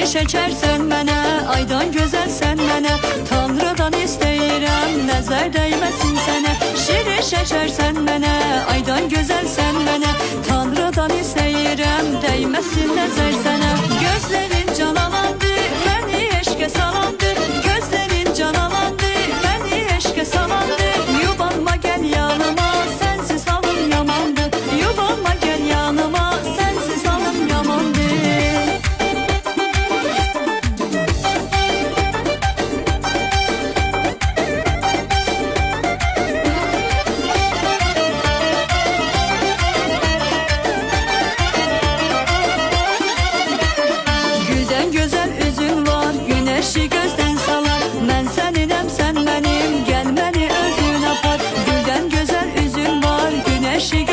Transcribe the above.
şekersen mənə, aydan gözəlsən mənə, Tanrıdan istəyirəm, nəzər dəyməsin sənə. Şiri şekersən mənə, aydan gözəlsən mənə, Tanrıdan istəyirəm, dəyməsin nəzər sənə. Gözlərin canalandı, məni eşqə salandı, gözlərin canalandı, məni eşqə salandı. Yubanma gəl yanıma, sensiz halım yamandı, yubanma gəl yanıma, sensiz halım yamandı. Güneşi gözden salar, mən səninəm, sən mənim, gəl məni özün apar. Güldən gözəl üzün var, güneşi